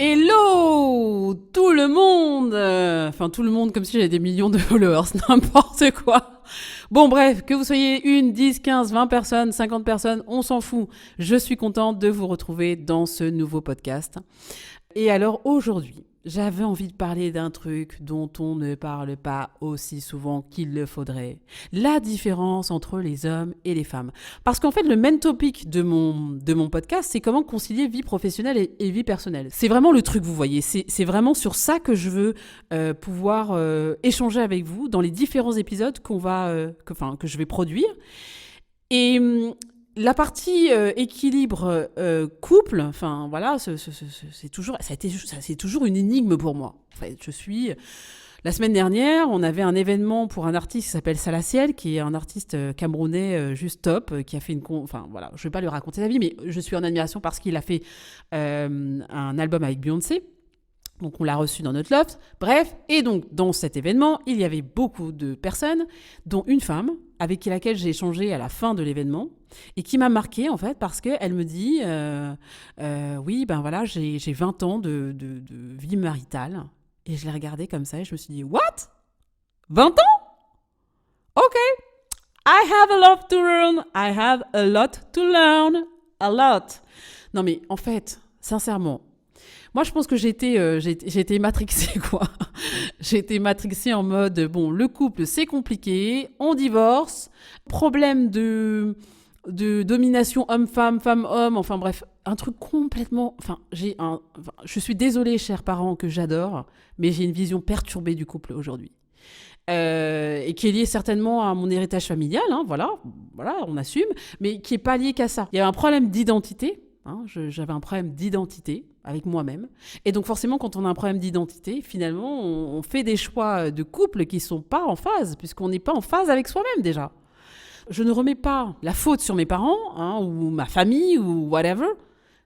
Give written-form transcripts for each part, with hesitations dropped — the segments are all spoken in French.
Hello tout le monde, enfin tout le monde comme si j'avais des millions de followers, n'importe quoi. Bon bref, que vous soyez 1, 10, 15, 20 personnes, 50 personnes, on s'en fout. Je suis contente de vous retrouver dans ce nouveau podcast. Et alors aujourd'hui, j'avais envie de parler d'un truc dont on ne parle pas aussi souvent qu'il le faudrait. La différence entre les hommes et les femmes. Parce qu'en fait, le main topic de mon podcast, c'est comment concilier vie professionnelle et vie personnelle. C'est vraiment le truc, vous voyez. C'est vraiment sur ça que je veux pouvoir échanger avec vous dans les différents épisodes que je vais produire. Et la partie équilibre couple, enfin voilà, c'est toujours une énigme pour moi. En fait, la semaine dernière, on avait un événement pour un artiste qui s'appelle Salah Ciel, qui est un artiste camerounais juste top, qui a fait enfin voilà, je vais pas lui raconter sa vie, mais je suis en admiration parce qu'il a fait un album avec Beyoncé. Donc, on l'a reçu dans notre loft. Bref, et donc, dans cet événement, il y avait beaucoup de personnes, dont une femme, avec laquelle j'ai échangé à la fin de l'événement, et qui m'a marquée, en fait, parce qu'elle me dit oui, ben voilà, j'ai 20 ans de vie maritale. Et je l'ai regardée comme ça, et je me suis dit, what? 20 ans? OK. I have a lot to learn. I have a lot to learn. A lot. Non, mais en fait, sincèrement, moi, je pense que j'ai été matrixée, quoi. J'ai été matrixée en mode, bon, le couple, c'est compliqué, on divorce, problème de domination homme-femme, femme-homme, enfin bref, un truc complètement... je suis désolée, chers parents, que j'adore, mais j'ai une vision perturbée du couple aujourd'hui. Et qui est liée certainement à mon héritage familial, hein, voilà, on assume, mais qui n'est pas lié qu'à ça. Il y a un problème d'identité. J'avais un problème d'identité avec moi-même. Et donc forcément, quand on a un problème d'identité, finalement, on fait des choix de couple qui ne sont pas en phase, puisqu'on n'est pas en phase avec soi-même déjà. Je ne remets pas la faute sur mes parents, ou ma famille, ou whatever.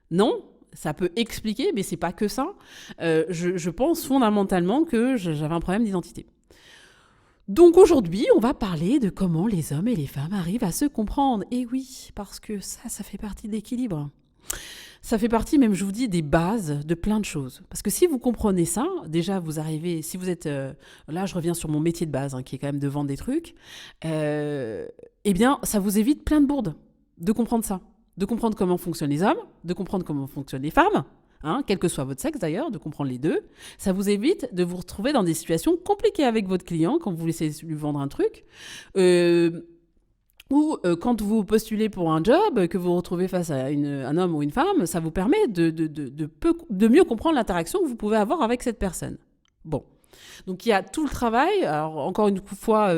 Non, ça peut expliquer, mais ce n'est pas que ça. Je pense fondamentalement que j'avais un problème d'identité. Donc aujourd'hui, on va parler de comment les hommes et les femmes arrivent à se comprendre. Et oui, parce que ça fait partie de l'équilibre. Ça fait partie, même je vous dis, des bases de plein de choses. Parce que si vous comprenez ça, déjà vous arrivez, si vous êtes... là, je reviens sur mon métier de base, qui est quand même de vendre des trucs. Eh bien, ça vous évite plein de bourdes de comprendre ça. De comprendre comment fonctionnent les hommes, de comprendre comment fonctionnent les femmes, quel que soit votre sexe d'ailleurs, de comprendre les deux. Ça vous évite de vous retrouver dans des situations compliquées avec votre client quand vous essayez de lui vendre un truc. Ou quand vous postulez pour un job, que vous vous retrouvez face à un homme ou une femme, ça vous permet de mieux comprendre l'interaction que vous pouvez avoir avec cette personne. Bon. Donc il y a tout le travail, alors encore une fois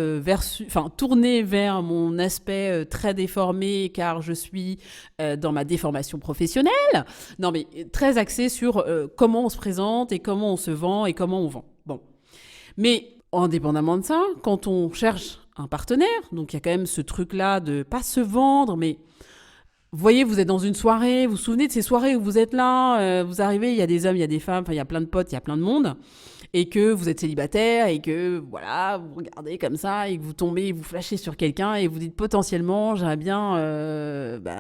tourné vers mon aspect très déformé car je suis dans ma déformation professionnelle. Non mais très axé sur comment on se présente et comment on se vend et comment on vend. Bon. Mais indépendamment de ça, quand on cherche un partenaire, donc il y a quand même ce truc-là de pas se vendre, mais vous voyez, vous êtes dans une soirée, vous vous souvenez de ces soirées où vous êtes là, vous arrivez, il y a des hommes, il y a des femmes, il y a plein de potes, il y a plein de monde, et que vous êtes célibataire, et que voilà, vous regardez comme ça, et que vous tombez, vous flashez sur quelqu'un, et vous dites potentiellement, j'aimerais bien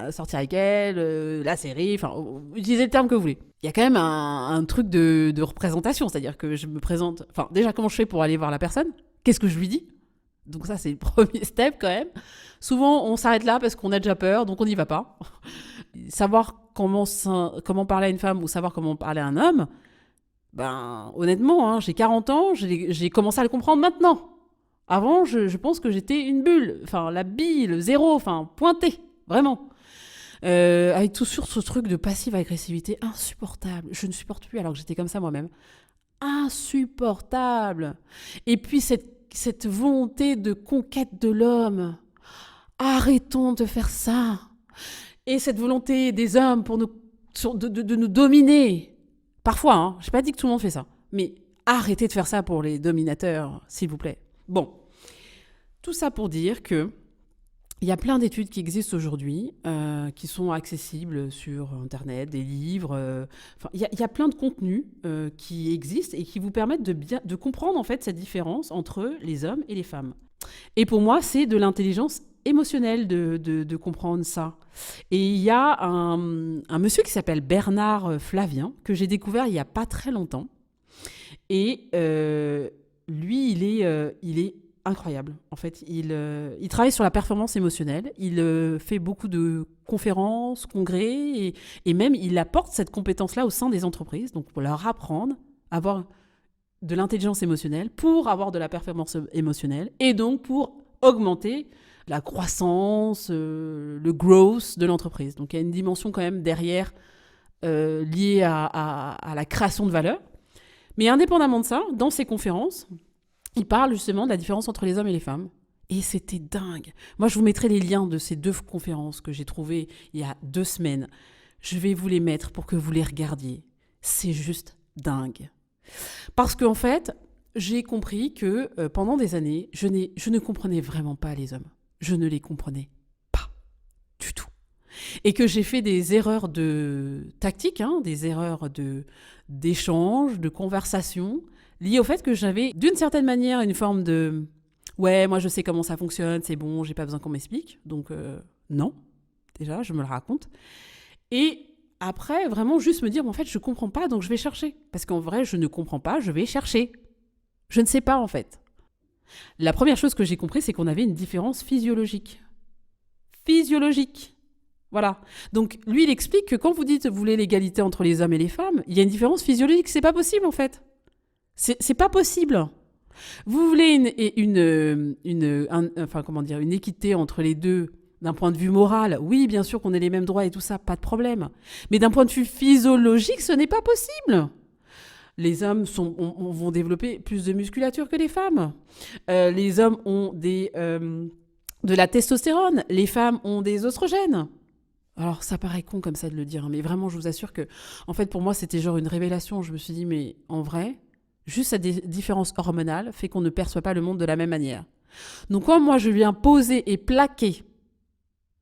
sortir avec elle, la série, enfin, utilisez le terme que vous voulez. Il y a quand même un truc de représentation, c'est-à-dire que je me présente, enfin déjà comment je fais pour aller voir la personne, qu'est-ce que je lui dis? Donc ça, c'est le premier step quand même. Souvent, on s'arrête là parce qu'on a déjà peur, donc on n'y va pas. Savoir comment parler à une femme ou savoir comment parler à un homme, honnêtement, j'ai 40 ans, j'ai commencé à le comprendre maintenant. Avant, je pense que j'étais une bulle, enfin la bille, le zéro, pointé, vraiment. Avec tout sur ce truc de passive agressivité insupportable. Je ne supporte plus alors que j'étais comme ça moi-même. Insupportable. Et puis cette volonté de conquête de l'homme. Arrêtons de faire ça. Et cette volonté des hommes pour de nous dominer. Parfois, je n'ai pas dit que tout le monde fait ça, mais arrêtez de faire ça pour les dominateurs, s'il vous plaît. Bon, tout ça pour dire que il y a plein d'études qui existent aujourd'hui, qui sont accessibles sur Internet, des livres. Enfin, il y a plein de contenus qui existent et qui vous permettent de comprendre en fait cette différence entre les hommes et les femmes. Et pour moi, c'est de l'intelligence émotionnelle de comprendre ça. Et il y a un monsieur qui s'appelle Bernard Flavien, que j'ai découvert il n'y a pas très longtemps. Et lui, il est incroyable. En fait, il travaille sur la performance émotionnelle. Il fait beaucoup de conférences, congrès, et même il apporte cette compétence-là au sein des entreprises. Donc, pour leur apprendre à avoir de l'intelligence émotionnelle, pour avoir de la performance émotionnelle, et donc pour augmenter la croissance, le growth de l'entreprise. Donc, il y a une dimension quand même derrière liée à la création de valeur. Mais indépendamment de ça, dans ces conférences, il parle justement de la différence entre les hommes et les femmes. Et c'était dingue. Moi, je vous mettrai les liens de ces 2 conférences que j'ai trouvées il y a 2 semaines. Je vais vous les mettre pour que vous les regardiez. C'est juste dingue. Parce qu'en fait, j'ai compris que pendant des années, je ne comprenais vraiment pas les hommes. Je ne les comprenais pas du tout. Et que j'ai fait des erreurs de tactique, des erreurs d'échange, de conversation, liées au fait que j'avais d'une certaine manière une forme de « ouais, moi je sais comment ça fonctionne, c'est bon, j'ai pas besoin qu'on m'explique ». Donc non, déjà, je me le raconte. Et après, vraiment juste me dire « en fait, je comprends pas, donc je vais chercher ». Parce qu'en vrai, je ne comprends pas, je vais chercher. Je ne sais pas en fait. La première chose que j'ai compris, c'est qu'on avait une différence physiologique. Physiologique. Voilà. Donc, lui, il explique que quand vous dites vous voulez l'égalité entre les hommes et les femmes, il y a une différence physiologique. C'est pas possible, en fait. C'est pas possible. Vous voulez une équité entre les deux d'un point de vue moral. Oui, bien sûr qu'on ait les mêmes droits et tout ça, pas de problème. Mais d'un point de vue physiologique, ce n'est pas possible. Les hommes vont développer plus de musculature que les femmes. Les hommes ont de la testostérone. Les femmes ont des oestrogènes. Alors, ça paraît con comme ça de le dire, mais vraiment, je vous assure que, en fait, pour moi, c'était genre une révélation. Je me suis dit, mais en vrai, juste cette différence hormonale fait qu'on ne perçoit pas le monde de la même manière. Donc, quand moi, je viens poser et plaquer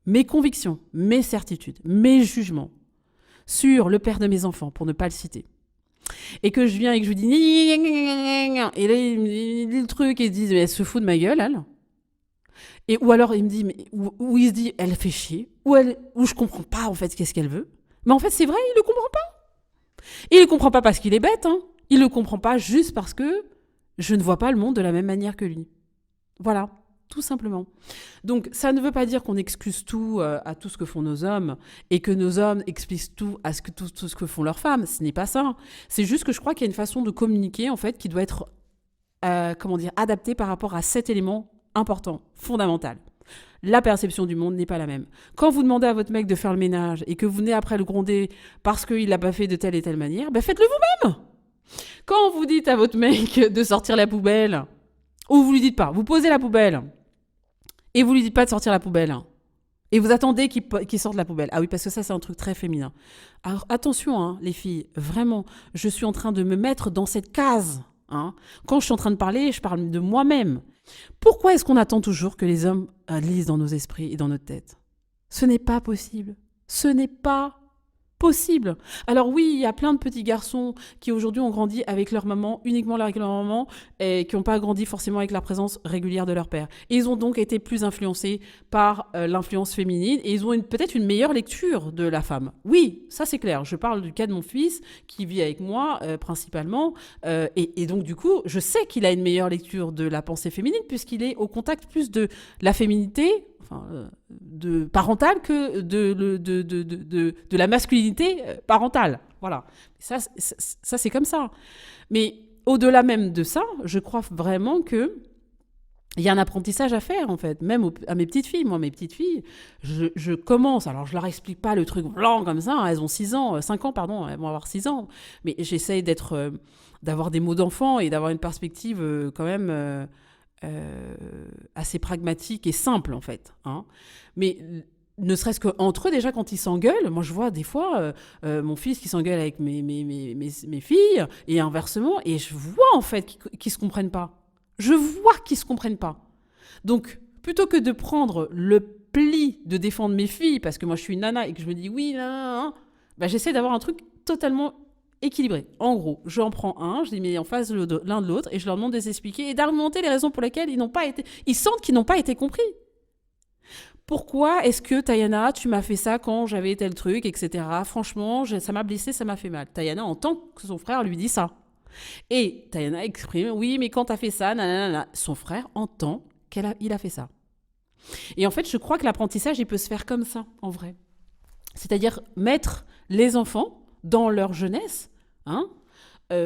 mes convictions, mes certitudes, mes jugements sur le père de mes enfants, pour ne pas le citer, et que je viens et que je lui dis, et là, il me dit le truc et il se dit, mais elle se fout de ma gueule, elle. Ou alors il me dit, ou il se dit, elle fait chier, ou je comprends pas en fait qu'est-ce qu'elle veut. Mais en fait, c'est vrai, il le comprend pas. Il le comprend pas parce qu'il est bête, Il le comprend pas juste parce que je ne vois pas le monde de la même manière que lui. Voilà, tout simplement. Donc, ça ne veut pas dire qu'on excuse tout à tout ce que font nos hommes et que nos hommes expliquent tout à tout ce que font leurs femmes. Ce n'est pas ça. C'est juste que je crois qu'il y a une façon de communiquer en fait qui doit être adaptée par rapport à cet élément important, fondamental. La perception du monde n'est pas la même. Quand vous demandez à votre mec de faire le ménage et que vous venez après le gronder parce qu'il l'a pas fait de telle et telle manière, faites-le vous-même. Quand vous dites à votre mec de sortir la poubelle, ou vous lui dites pas, vous posez la poubelle et vous lui dites pas de sortir la poubelle et vous attendez qu'il sorte la poubelle. Ah oui, parce que ça, c'est un truc très féminin. Alors attention, les filles, vraiment, je suis en train de me mettre dans cette case. Quand je suis en train de parler, je parle de moi-même. Pourquoi est-ce qu'on attend toujours que les hommes lisent dans nos esprits et dans notre tête ? Ce n'est pas possible. Ce n'est pas possible. Alors oui, il y a plein de petits garçons qui aujourd'hui ont grandi avec leur maman, uniquement avec leur maman, et qui n'ont pas grandi forcément avec la présence régulière de leur père. Et ils ont donc été plus influencés par l'influence féminine et ils ont peut-être une meilleure lecture de la femme. Oui, ça c'est clair. Je parle du cas de mon fils qui vit avec moi principalement et donc du coup, je sais qu'il a une meilleure lecture de la pensée féminine puisqu'il est au contact plus de la féminité de parentale que de la masculinité parentale. Voilà. Ça, c'est comme ça. Mais au-delà même de ça, je crois vraiment que il y a un apprentissage à faire, en fait. Même à mes petites filles. Moi, mes petites filles, je commence. Alors, je leur explique pas le truc blanc comme ça. Elles ont 5 ans, pardon. Elles vont avoir 6 ans. Mais j'essaye d'avoir des mots d'enfant et d'avoir une perspective quand même assez pragmatique et simple en fait. Mais ne serait-ce qu'entre eux déjà quand ils s'engueulent, moi je vois des fois mon fils qui s'engueule avec mes filles et inversement et je vois en fait qu'ils se comprennent pas. Je vois qu'ils se comprennent pas. Donc, plutôt que de prendre le pli de défendre mes filles, parce que moi je suis une nana et que je me dis oui, là, bah, j'essaie d'avoir un truc totalement équilibré. En gros, j'en prends un, je les mets en face l'un de l'autre et je leur demande de s'expliquer et d'argumenter les raisons pour lesquelles ils sentent qu'ils n'ont pas été compris. Pourquoi est-ce que Tayana, tu m'as fait ça quand j'avais tel truc, etc. Franchement, ça m'a blessé, ça m'a fait mal. Tayana entend que son frère lui dit ça. Et Tayana exprime, oui, mais quand t'as fait ça, nanana. Son frère entend qu'il a fait ça. Et en fait, je crois que l'apprentissage, il peut se faire comme ça, en vrai. C'est-à-dire mettre les enfants dans leur jeunesse,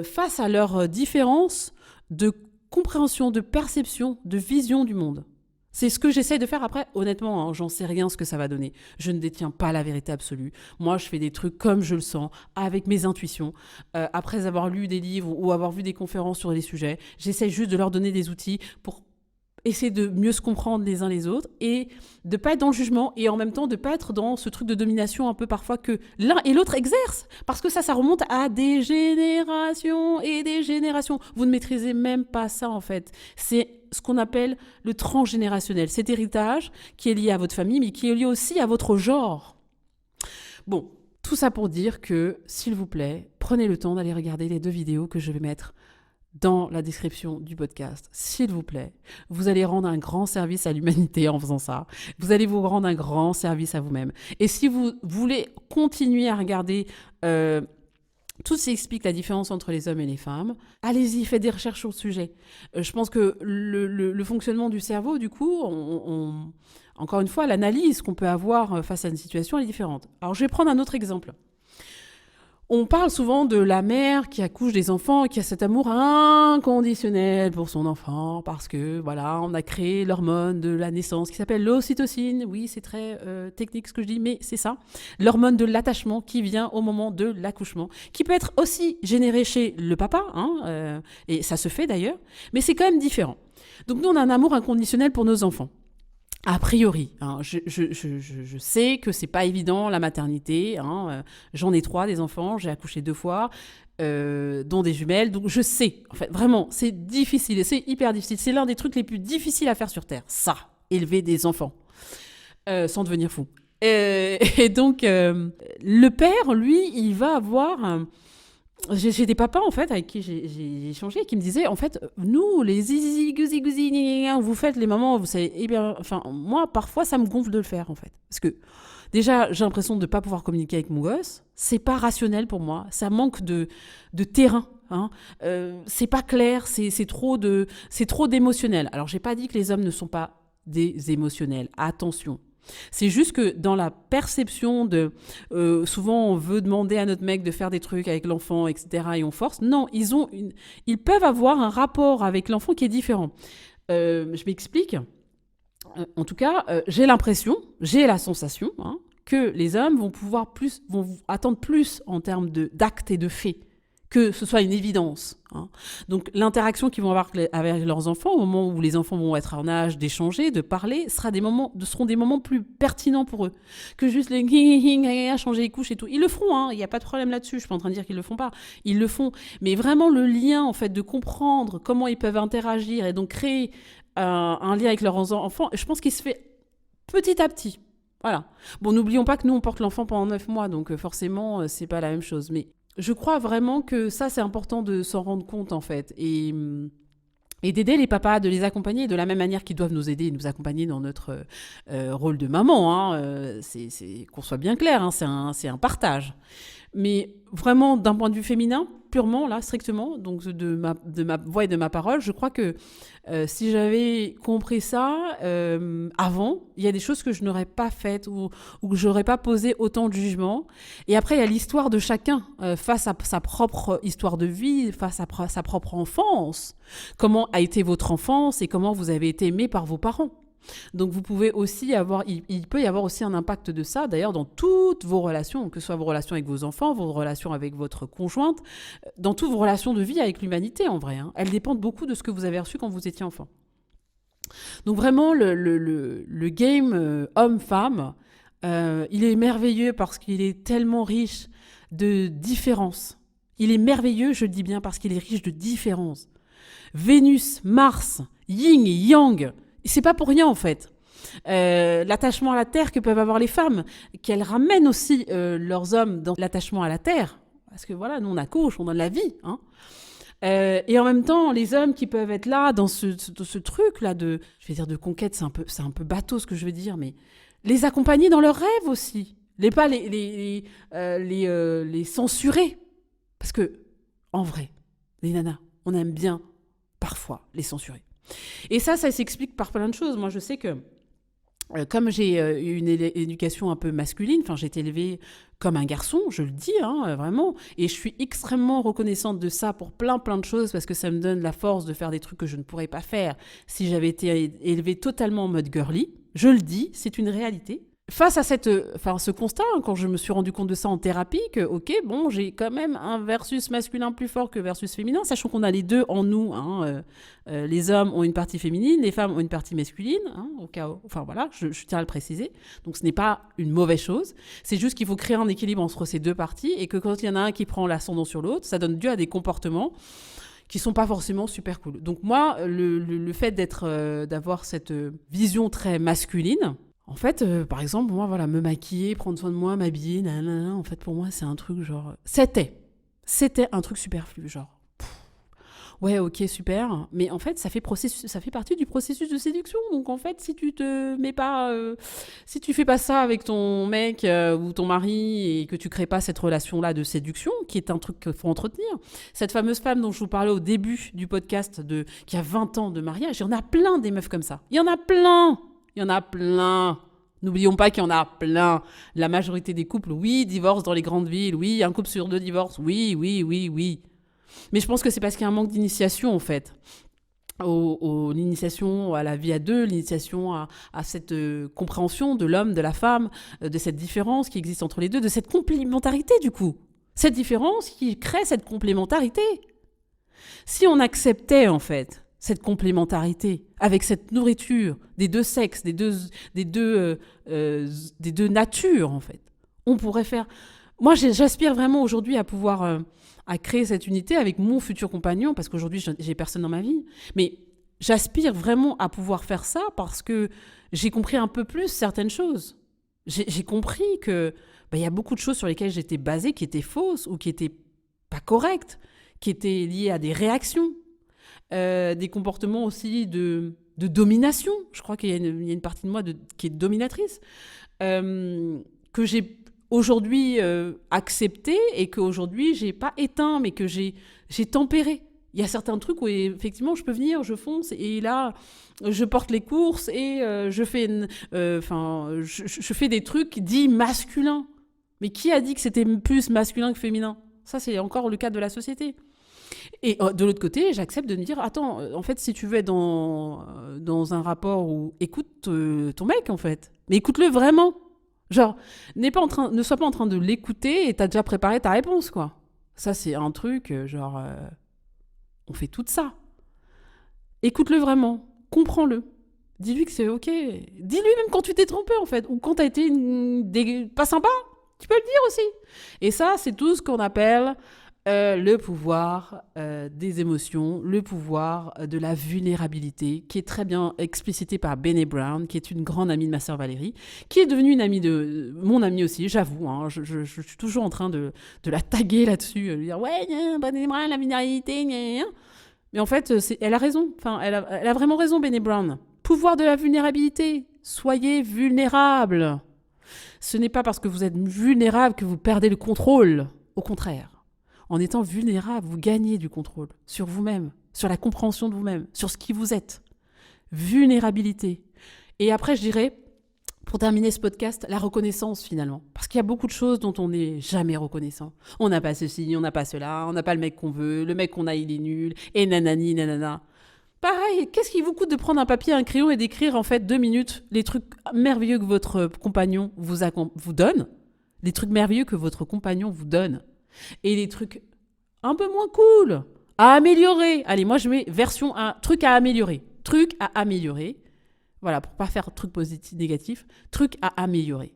face à leurs différences de compréhension, de perception, de vision du monde. C'est ce que j'essaie de faire après. Honnêtement, j'en sais rien ce que ça va donner. Je ne détiens pas la vérité absolue. Moi, je fais des trucs comme je le sens, avec mes intuitions. Après avoir lu des livres ou avoir vu des conférences sur les sujets, j'essaie juste de leur donner des outils pour essayer de mieux se comprendre les uns les autres et de pas être dans le jugement et en même temps de pas être dans ce truc de domination un peu parfois que l'un et l'autre exercent. Parce que ça remonte à des générations et des générations. Vous ne maîtrisez même pas ça en fait. C'est ce qu'on appelle le transgénérationnel. Cet héritage qui est lié à votre famille mais qui est lié aussi à votre genre. Bon, tout ça pour dire que, s'il vous plaît, prenez le temps d'aller regarder les 2 vidéos que je vais mettre dans la description du podcast, s'il vous plaît. Vous allez rendre un grand service à l'humanité en faisant ça. Vous allez vous rendre un grand service à vous-même. Et si vous voulez continuer à regarder tout ce qui explique la différence entre les hommes et les femmes, allez-y, faites des recherches sur le sujet. Je pense que le fonctionnement du cerveau, du coup, encore une fois, l'analyse qu'on peut avoir face à une situation est différente. Alors, je vais prendre un autre exemple. On parle souvent de la mère qui accouche des enfants et qui a cet amour inconditionnel pour son enfant parce que, voilà, on a créé l'hormone de la naissance qui s'appelle l'ocytocine. Oui, c'est très technique ce que je dis, mais c'est ça. L'hormone de l'attachement qui vient au moment de l'accouchement, qui peut être aussi générée chez le papa, et ça se fait d'ailleurs, mais c'est quand même différent. Donc nous, on a un amour inconditionnel pour nos enfants. A priori, je sais que c'est pas évident la maternité. J'en ai 3 des enfants, j'ai accouché 2 fois, dont des jumelles, donc je sais. En fait, vraiment, c'est difficile, c'est hyper difficile. C'est l'un des trucs les plus difficiles à faire sur Terre. Ça, élever des enfants, sans devenir fou. Et donc, le père, lui, il va avoir j'ai des papas, en fait, avec qui j'ai échangé, qui me disaient, en fait, nous, les zizi, guzi, guzi, vous faites les mamans, vous savez, eh bien, enfin, moi, parfois, ça me gonfle de le faire, en fait. Parce que, déjà, j'ai l'impression de ne pas pouvoir communiquer avec mon gosse. C'est pas rationnel pour moi. Ça manque de terrain. C'est pas clair, c'est trop d'émotionnel. Alors, j'ai pas dit que les hommes ne sont pas des émotionnels. Attention. C'est juste que dans la perception de... souvent, on veut demander à notre mec de faire des trucs avec l'enfant, etc. et on force. Non, ils peuvent avoir un rapport avec l'enfant qui est différent. Je m'explique. En tout cas, j'ai la sensation que les hommes vont attendre plus en termes d'actes et de faits, que ce soit une évidence. Donc l'interaction qu'ils vont avoir avec leurs enfants, au moment où les enfants vont être en âge d'échanger, de parler, seront des moments plus pertinents pour eux que juste les changer les couches et tout. Ils le feront, il n'y a pas de problème là-dessus. Je suis pas en train de dire qu'ils le font pas. Ils le font, mais vraiment le lien en fait de comprendre comment ils peuvent interagir et donc créer un lien avec leurs enfants, je pense qu'il se fait petit à petit. Voilà. Bon, n'oublions pas que nous on porte l'enfant pendant 9 mois, donc forcément c'est pas la même chose, mais je crois vraiment que ça, c'est important de s'en rendre compte, en fait. Et d'aider les papas, de les accompagner de la même manière qu'ils doivent nous aider et nous accompagner dans notre rôle de maman. C'est qu'on soit bien clair, c'est un partage. Mais vraiment, d'un point de vue féminin, purement, là, strictement, donc de ma voix et de ma parole, je crois que si j'avais compris ça avant, il y a des choses que je n'aurais pas faites ou que je n'aurais pas posé autant de jugement. Et après, il y a l'histoire de chacun face à sa propre histoire de vie, face à sa propre enfance. Comment a été votre enfance et comment vous avez été aimé par vos parents. Donc vous pouvez aussi il peut y avoir aussi un impact de ça d'ailleurs dans toutes vos relations, que ce soit vos relations avec vos enfants, vos relations avec votre conjointe, dans toutes vos relations de vie avec l'humanité en vrai. Elles dépendent beaucoup de ce que vous avez reçu quand vous étiez enfant. Donc vraiment le game homme-femme, il est merveilleux parce qu'il est tellement riche de différences. Il est merveilleux, je le dis bien, parce qu'il est riche de différences. Vénus, Mars, Yin et Yang. C'est pas pour rien en fait. L'attachement à la terre que peuvent avoir les femmes, qu'elles ramènent aussi leurs hommes dans l'attachement à la terre. Parce que voilà, nous on accouche, on donne la vie. Hein. Et en même temps, les hommes qui peuvent être là dans ce truc-là je vais dire de conquête, c'est un peu bateau ce que je veux dire, mais les accompagner dans leurs rêves aussi. Pas les censurer. Parce que, en vrai, les nanas, on aime bien parfois les censurer. Et ça s'explique par plein de choses. Moi, je sais que comme j'ai eu une éducation un peu masculine, j'ai été élevée comme un garçon, je le dis, vraiment, et je suis extrêmement reconnaissante de ça pour plein de choses, parce que ça me donne la force de faire des trucs que je ne pourrais pas faire si j'avais été élevée totalement en mode girly. Je le dis, c'est une réalité. Face à ce constat, quand je me suis rendu compte de ça en thérapie, que ok, bon, j'ai quand même un versus masculin plus fort que versus féminin, sachant qu'on a les deux en nous. Les hommes ont une partie féminine, les femmes ont une partie masculine. Au cas où, voilà, je tiens à le préciser. Donc ce n'est pas une mauvaise chose. C'est juste qu'il faut créer un équilibre entre ces deux parties et que quand il y en a un qui prend l'ascendant sur l'autre, ça donne lieu à des comportements qui sont pas forcément super cool. Donc moi, le fait d'avoir cette vision très masculine. En fait, par exemple, moi, voilà, me maquiller, prendre soin de moi, m'habiller, en fait, pour moi, c'est un truc genre... C'était un truc superflu, genre... Ouais, ok, super. Mais en fait, ça fait partie du processus de séduction. Donc, en fait, si tu te mets pas... si tu fais pas ça avec ton mec ou ton mari et que tu crées pas cette relation-là de séduction, qui est un truc qu'il faut entretenir, cette fameuse femme dont je vous parlais au début du podcast qui a 20 ans de mariage, il y en a plein des meufs comme ça. Il y en a plein. N'oublions pas qu'il y en a plein. La majorité des couples, oui, divorcent dans les grandes villes. Oui, un couple sur deux divorce. Oui. Mais je pense que c'est parce qu'il y a un manque d'initiation, en fait. L'initiation à la vie à deux, l'initiation à cette compréhension de l'homme, de la femme, de cette différence qui existe entre les deux, de cette complémentarité, du coup. Cette différence qui crée cette complémentarité. Si on acceptait, en fait, cette complémentarité avec cette nourriture des deux sexes, des deux natures, en fait. On pourrait faire... Moi, j'aspire vraiment aujourd'hui à pouvoir à créer cette unité avec mon futur compagnon, parce qu'aujourd'hui, j'ai personne dans ma vie. Mais j'aspire vraiment à pouvoir faire ça parce que j'ai compris un peu plus certaines choses. J'ai compris que y a beaucoup de choses sur lesquelles j'étais basée qui étaient fausses ou qui n'étaient pas correctes, qui étaient liées à des réactions. Des comportements aussi de domination. Je crois qu'il y a une partie de moi qui est dominatrice, que j'ai aujourd'hui accepté et qu'aujourd'hui j'ai pas éteint, mais que j'ai tempéré. Il y a certains trucs où effectivement je peux venir, je fonce et là je porte les courses et je fais des trucs dits masculins. Mais qui a dit que c'était plus masculin que féminin ? Ça, c'est encore le cas de la société. Et de l'autre côté, j'accepte de me dire, attends, en fait, si tu veux être dans un rapport où écoute ton mec, en fait, mais écoute-le vraiment. Genre, ne sois pas en train de l'écouter et t'as déjà préparé ta réponse, quoi. Ça, c'est un truc, on fait tout ça. Écoute-le vraiment, comprends-le. Dis-lui que c'est ok. Dis-lui même quand tu t'es trompé, en fait, ou quand t'as été pas sympa, tu peux le dire aussi. Et ça, c'est tout ce qu'on appelle... le pouvoir des émotions, le pouvoir de la vulnérabilité, qui est très bien explicité par Brené Brown, qui est une grande amie de ma sœur Valérie, qui est devenue une amie mon amie aussi, j'avoue. Je suis toujours en train de la taguer là-dessus, lui dire « Ouais, Brené Brown, la vulnérabilité, gna. » Mais en fait, elle a raison. Elle a vraiment raison, Brené Brown. Pouvoir de la vulnérabilité. Soyez vulnérables. Ce n'est pas parce que vous êtes vulnérable que vous perdez le contrôle. Au contraire. En étant vulnérable, vous gagnez du contrôle sur vous-même, sur la compréhension de vous-même, sur ce qui vous êtes. Vulnérabilité. Et après, je dirais, pour terminer ce podcast, la reconnaissance finalement. Parce qu'il y a beaucoup de choses dont on n'est jamais reconnaissant. On n'a pas ceci, on n'a pas cela, on n'a pas le mec qu'on veut, le mec qu'on a, il est nul, et nanani, nanana. Pareil, qu'est-ce qui vous coûte de prendre un papier, un crayon et d'écrire en fait 2 minutes les trucs merveilleux que votre compagnon vous donne, les trucs merveilleux que votre compagnon vous donne. Et les trucs un peu moins cool, à améliorer. Allez, moi je mets version 1, truc à améliorer. Truc à améliorer. Voilà, pour pas faire truc positif, négatif. Truc à améliorer.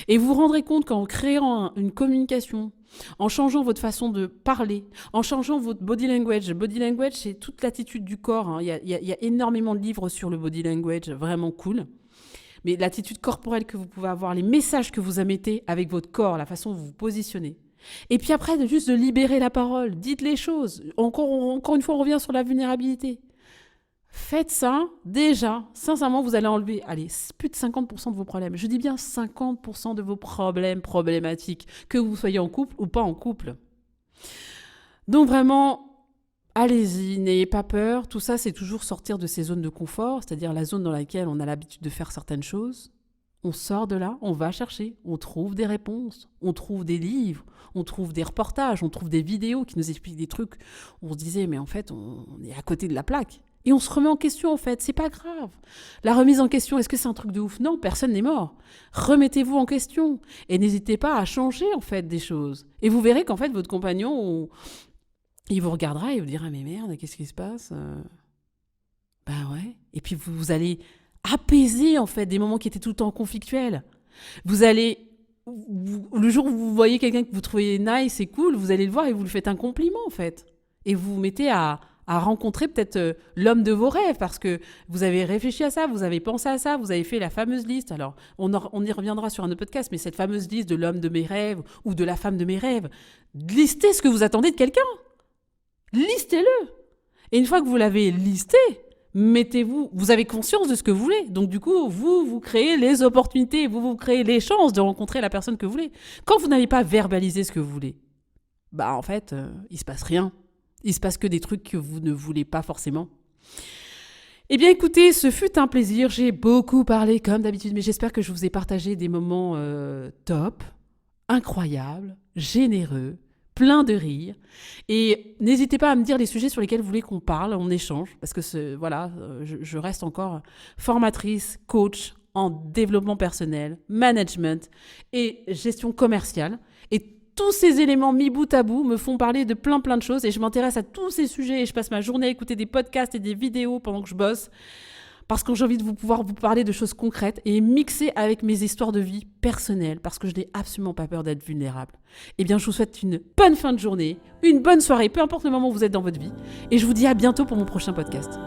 Et vous vous rendrez compte qu'en créant une communication, en changeant votre façon de parler, en changeant votre body language. Le body language, c'est toute l'attitude du corps. Hein. Il y a énormément de livres sur le body language, vraiment cool. Mais l'attitude corporelle que vous pouvez avoir, les messages que vous émettez avec votre corps, la façon dont vous vous positionnez. Et puis après, de libérer la parole. Dites les choses. Encore une fois, on revient sur la vulnérabilité. Faites ça, déjà, sincèrement, vous allez enlever, plus de 50% de vos problèmes. Je dis bien 50% de vos problèmes problématiques, que vous soyez en couple ou pas en couple. Donc vraiment, allez-y, n'ayez pas peur. Tout ça, c'est toujours sortir de ces zones de confort, c'est-à-dire la zone dans laquelle on a l'habitude de faire certaines choses. On sort de là, on va chercher, on trouve des réponses, on trouve des livres, on trouve des reportages, on trouve des vidéos qui nous expliquent des trucs. On se disait, mais en fait, on est à côté de la plaque. Et on se remet en question, en fait. C'est pas grave. La remise en question, est-ce que c'est un truc de ouf ? Non, personne n'est mort. Remettez-vous en question. Et n'hésitez pas à changer, en fait, des choses. Et vous verrez qu'en fait, votre compagnon, il vous regardera et vous dira, mais merde, qu'est-ce qui se passe ? Ben ouais. Et puis, vous allez apaiser, en fait, des moments qui étaient tout le temps conflictuels. Vous allez... le jour où vous voyez quelqu'un que vous trouvez nice et cool, vous allez le voir et vous lui faites un compliment, en fait. Et vous vous mettez à rencontrer peut-être l'homme de vos rêves parce que vous avez réfléchi à ça, vous avez pensé à ça, vous avez fait la fameuse liste. Alors, on y reviendra sur un autre podcast, mais cette fameuse liste de l'homme de mes rêves ou de la femme de mes rêves, listez ce que vous attendez de quelqu'un. Listez-le. Et une fois que vous l'avez listé, vous avez conscience de ce que vous voulez. Donc du coup, vous créez les opportunités, vous créez les chances de rencontrer la personne que vous voulez. Quand vous n'avez pas verbalisé ce que vous voulez, bah en fait, il se passe rien. Il se passe que des trucs que vous ne voulez pas forcément. Eh bien écoutez, ce fut un plaisir. J'ai beaucoup parlé comme d'habitude, mais j'espère que je vous ai partagé des moments top, incroyables, généreux, plein de rire. Et n'hésitez pas à me dire les sujets sur lesquels vous voulez qu'on parle, on échange, parce que je reste encore formatrice, coach en développement personnel, management et gestion commerciale. Et tous ces éléments mis bout à bout me font parler de plein de choses et je m'intéresse à tous ces sujets et je passe ma journée à écouter des podcasts et des vidéos pendant que je bosse parce que j'ai envie de pouvoir vous parler de choses concrètes et mixer avec mes histoires de vie personnelles parce que je n'ai absolument pas peur d'être vulnérable. Eh bien, je vous souhaite une bonne fin de journée, une bonne soirée, peu importe le moment où vous êtes dans votre vie et je vous dis à bientôt pour mon prochain podcast.